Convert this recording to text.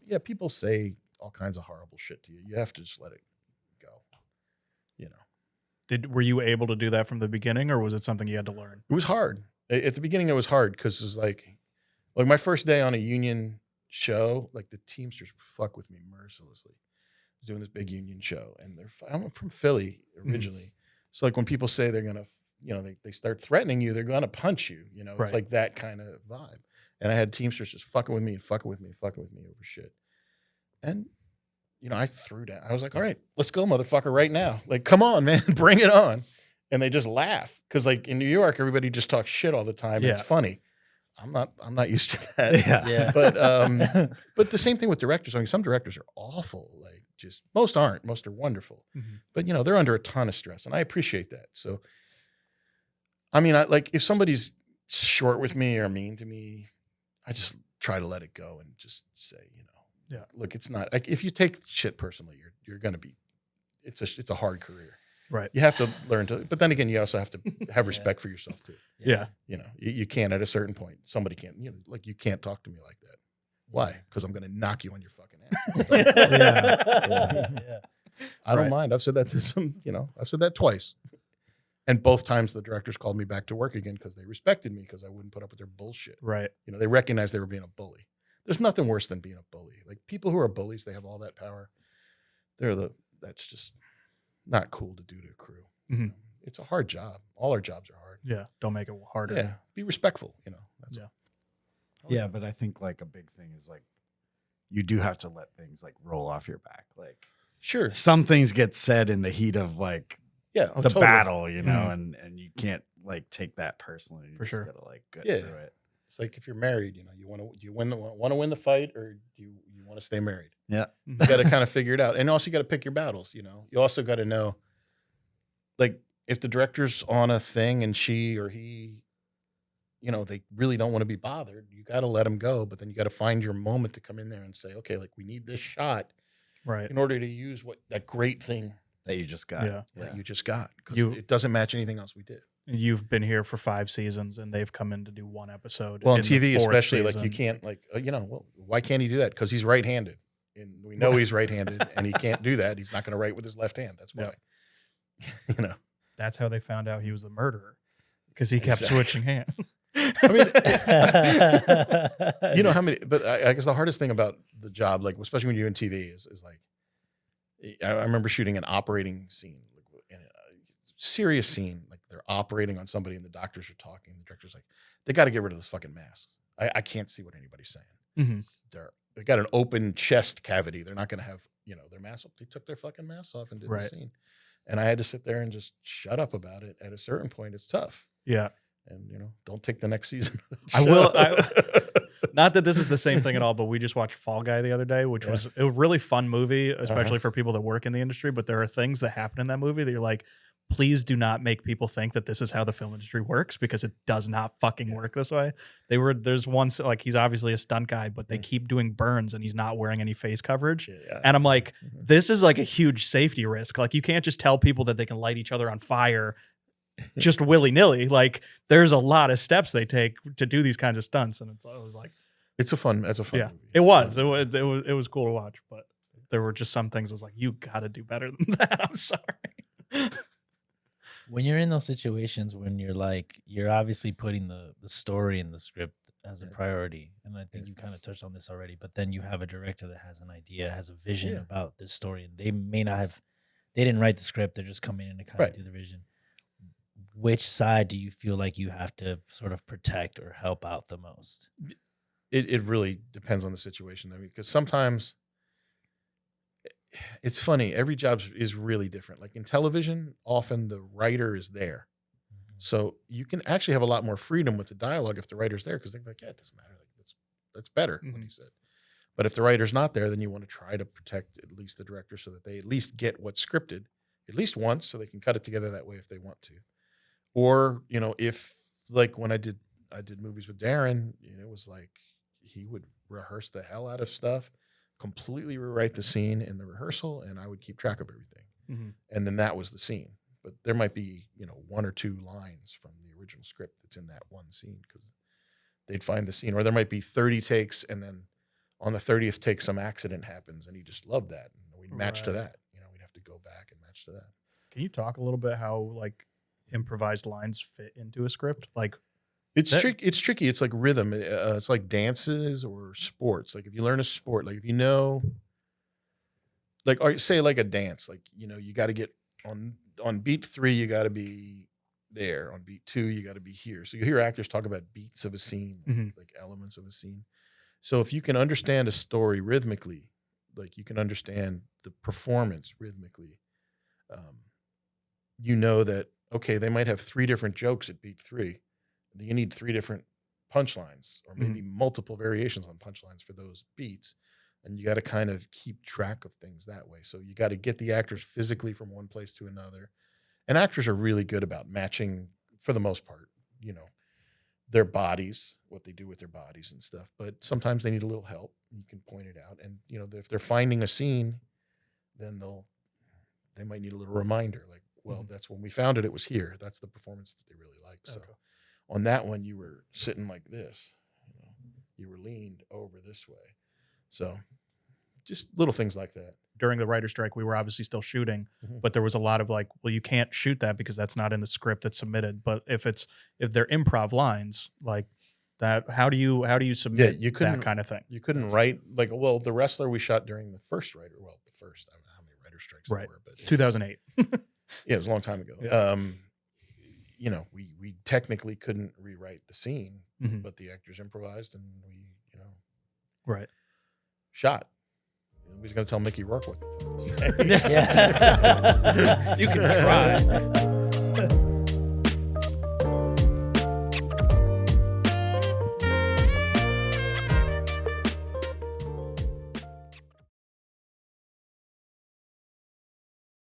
yeah, people say all kinds of horrible shit to you. You have to just let it go. You know. Were you able to do that from the beginning, or was it something you had to learn? It was hard. At the beginning, it was hard because it was like my first day on a union show, like the Teamsters fuck with me mercilessly. I was doing this big union show, and I'm from Philly originally. So like when people say they're going to, they start threatening you, they're going to punch you, it's like that kind of vibe. And I had Teamsters just fucking with me over shit. And, I threw down. I was like, all right, let's go, motherfucker, right now. Like, come on, man, bring it on. And they just laugh. Cause like in New York, everybody just talks shit all the time. And it's funny. I'm not used to that. Yeah. But the same thing with directors. I mean, some directors are awful. Like most aren't. Most are wonderful. Mm-hmm. But they're under a ton of stress, and I appreciate that. So, I mean, if somebody's short with me or mean to me, I just try to let it go and just say, look, it's not like if you take shit personally, you're going to be. It's a hard career. Right. You have to learn to, but then again, you also have to have respect for yourself too. Yeah. You can't at a certain point. Somebody can't, you can't talk to me like that. Why? Because I'm going to knock you on your fucking ass. Yeah. I don't mind. I've said that to I've said that twice. And both times the directors called me back to work again because they respected me because I wouldn't put up with their bullshit. Right. They recognized they were being a bully. There's nothing worse than being a bully. Like people who are bullies, they have all that power. That's just not cool to do to a crew. Mm-hmm. It's a hard job. All our jobs are hard. Yeah. Don't make it harder. Yeah. Be respectful, That's Yeah, but I think like a big thing is like you do have to let things like roll off your back. Like sure. Some things get said in the heat of like the battle, and you can't like take that personally. You For sure. Gotta like get through it. It's like if you're married, you want to win the fight or do you want to stay married? Yeah. You got to kind of figure it out. And also you got to pick your battles, You also got to know, like, if the director's on a thing and she or he, they really don't want to be bothered, you got to let them go. But then you got to find your moment to come in there and say, okay, like we need this shot in order to use that great thing that you just got. That you just got. Because it doesn't match anything else we did. You've been here for 5 seasons and they've come in to do 1 episode. Well, on TV especially, like you can't why can't he do that? Because he's right-handed. And we know he's right-handed and he can't do that. He's not going to write with his left hand. That's why. That's how they found out he was the murderer. Because he kept switching hands. I mean, how many, but I guess the hardest thing about the job, like, especially when you're in TV is like, I remember shooting an operating scene, in a serious scene, like they're operating on somebody and the doctors are talking. The director's like, they got to get rid of this fucking mask. I can't see what anybody's saying. Mm-hmm. They got an open chest cavity. They're not going to have, their mask. They took their fucking masks off and did the scene. And I had to sit there and just shut up about it. At a certain point, it's tough. Yeah. And, don't take the next season. I will. Not that this is the same thing at all, but we just watched Fall Guy the other day, which was a really fun movie, especially for people that work in the industry. But there are things that happen in that movie that you're like, please do not make people think that this is how the film industry works, because it does not fucking work this way. There's one, like, he's obviously a stunt guy, but they keep doing burns and he's not wearing any face coverage. Yeah. And I'm like, this is like a huge safety risk. Like, you can't just tell people that they can light each other on fire just willy-nilly. Like, there's a lot of steps they take to do these kinds of stunts. And I was like, it's a fun movie. It was cool to watch, but there were just some things I was like, you got to do better than that. I'm sorry. When you're in those situations, when you're obviously putting the story in the script as a priority, and I think you kind of touched on this already, but then you have a director that has an idea, has a vision about this story, and they didn't write the script, they're just coming in to kind of do the vision. Which side do you feel like you have to sort of protect or help out the most? It really depends on the situation. I mean, because sometimes it's funny. Every job is really different. Like in television, often the writer is there. Mm-hmm. So you can actually have a lot more freedom with the dialogue if the writer's there, because they're like, yeah, it doesn't matter. Like that's better, what he said. But if the writer's not there, then you want to try to protect at least the director so that they at least get what's scripted at least once, so they can cut it together that way if they want to. Or, if like when I did movies with Darren, it was like he would rehearse the hell out of stuff, completely rewrite the scene in the rehearsal, and I would keep track of everything. Mm-hmm. And then that was the scene. But there might be, 1 or 2 lines from the original script that's in that one scene, because they'd find the scene. Or there might be 30 takes, and then on the 30th take, some accident happens, and he just loved that. And we'd match to that. You know, we'd have to go back and match to that. Can you talk a little bit how like improvised lines fit into a script? Like it's tricky. It's like rhythm. It's like dances or sports. Like if you learn a sport, like if you know, like, or say like a dance, like, you know, you got to get on beat 3, you got to be there. On beat 2, you got to be here. So you hear actors talk about beats of a scene, like elements of a scene. So if you can understand a story rhythmically, like you can understand the performance rhythmically, you know that, okay, they might have 3 different jokes at beat 3. You need 3 different punchlines or maybe multiple variations on punchlines for those beats. And you got to kind of keep track of things that way. So you got to get the actors physically from one place to another. And actors are really good about matching, for the most part, you know, their bodies, what they do with their bodies and stuff. But sometimes they need a little help. You can point it out. And, you know, if they're finding a scene, then they might need a little reminder. Like, well, that's when we found it. It was here. That's the performance that they really like. So on that one, you were sitting like this. You know, you were leaned over this way. So just little things like that. During the writer's strike, we were obviously still shooting, but there was a lot of like, well, you can't shoot that because that's not in the script that's submitted. But if they're improv lines like that, how do you submit that kind of thing? You couldn't write like, well, the wrestler we shot during the first writer. Well, the first, I don't know how many writer strikes there were, but 2008. Yeah, it was a long time ago. Yeah. You know, we technically couldn't rewrite the scene, but the actors improvised and we, you know, shot. We was going to tell Mickey Rourke what the fuck to say. You can try.